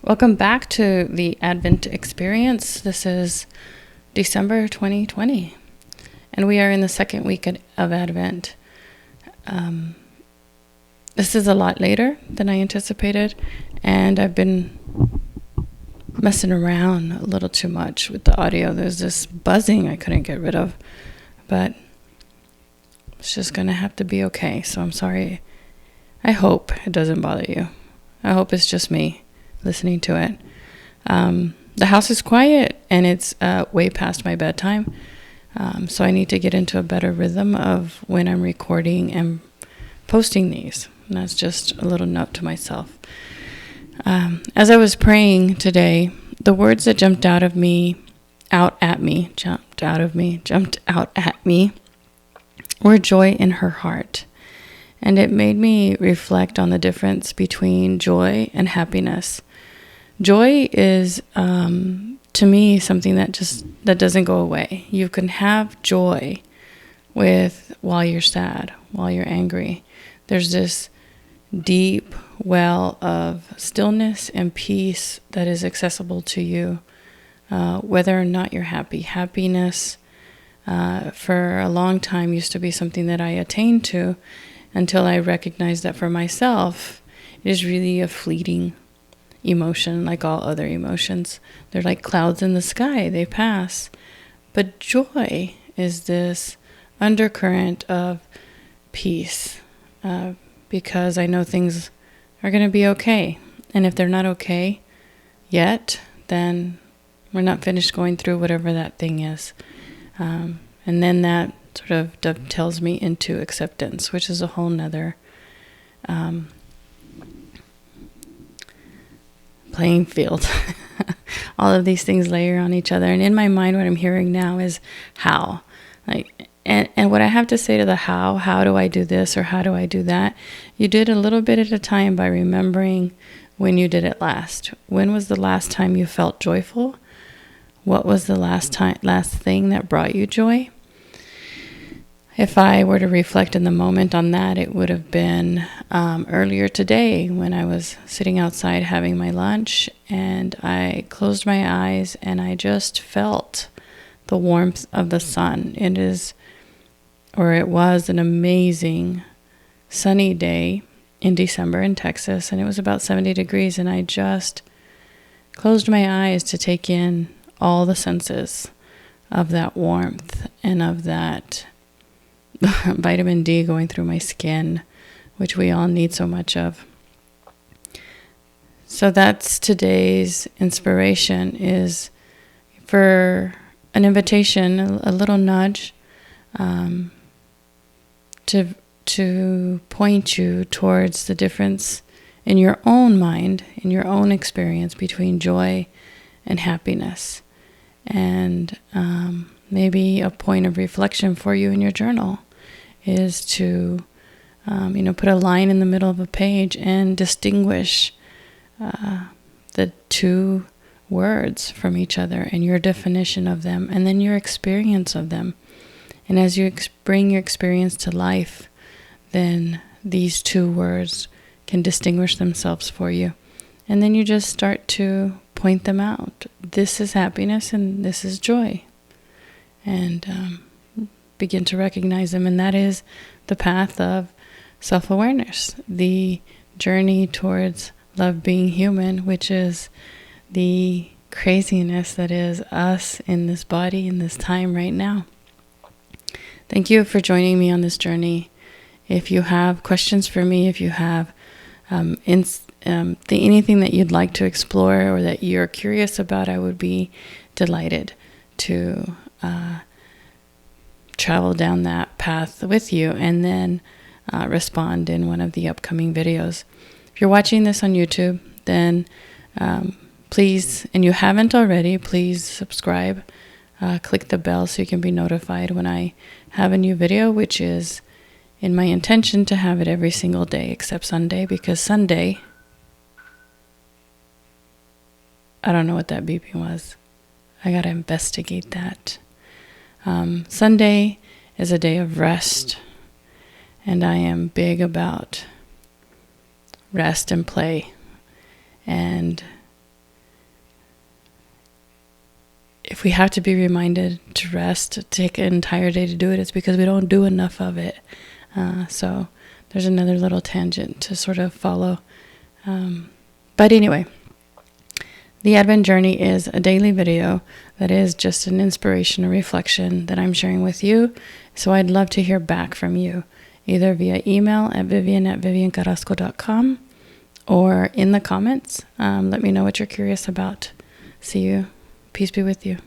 Welcome back to the Advent experience. This is December 2020, and we are in the second week of Advent. This is a lot later than I anticipated, and I've been messing around a little too much with the audio. There's this buzzing I couldn't get rid of, but it's just going to have to be okay. So I'm sorry. I hope it doesn't bother you. I hope it's just me listening to it. The house is quiet, and it's way past my bedtime. So I need to get into a better rhythm of when I'm recording and posting these. And that's just a little note to myself. As I was praying today, the words that jumped out at me were joy in her heart. And it made me reflect on the difference between joy and happiness. Joy is, to me, something that doesn't go away. You can have joy while you're sad, while you're angry. There's this deep well of stillness and peace that is accessible to you, whether or not you're happy. Happiness, for a long time, used to be something that I attained to until I recognized that for myself, it is really a fleeting emotion, like all other emotions. They're like clouds in the sky. They pass. But joy is this undercurrent of peace, because I know things are going to be okay. And if they're not okay yet, then we're not finished going through whatever that thing is. And then that sort of dovetails me into acceptance, which is a whole nother playing field. All of these things layer on each other. And in my mind, what I'm hearing now is how. And what I have to say to the how do I do this or how do I do that? You did a little bit at a time by remembering when you did it last. When was the last time you felt joyful? What was the last thing that brought you joy? If I were to reflect in the moment on that, it would have been earlier today when I was sitting outside having my lunch, and I closed my eyes and I just felt the warmth of the sun. It was an amazing sunny day in December in Texas, and it was about 70 degrees, and I just closed my eyes to take in all the senses of that warmth and of that vitamin D going through my skin, which we all need so much of. So that's today's inspiration, is for an invitation, a little nudge, to point you towards the difference in your own mind, in your own experience between joy and happiness. And maybe a point of reflection for you in your journal is to, put a line in the middle of a page and distinguish the two words from each other and your definition of them, and then your experience of them. And as you bring your experience to life, then these two words can distinguish themselves for you. And then you just start to point them out. This is happiness and this is joy. And begin to recognize them. And that is the path of self-awareness, the journey towards love being human, which is the craziness that is us in this body in this time right now. Thank you for joining me on this journey. If you have questions for me, if you have anything that you'd like to explore or that you're curious about, I would be delighted to travel down that path with you and then respond in one of the upcoming videos. If you're watching this on YouTube, then please, and you haven't already, please subscribe. Click the bell so you can be notified when I have a new video, which is in my intention to have it every single day except Sunday, because Sunday, I don't know what that beeping was. I gotta investigate that. Sunday is a day of rest, and I am big about rest and play. And if we have to be reminded to rest, to take an entire day to do it, it's because we don't do enough of it. So there's another little tangent to sort of follow. But anyway, the Advent Journey is a daily video that is just an inspiration, a reflection that I'm sharing with you. So I'd love to hear back from you, either via email at vivian@viviancarrasco.com or in the comments. Let me know what you're curious about. See you. Peace be with you.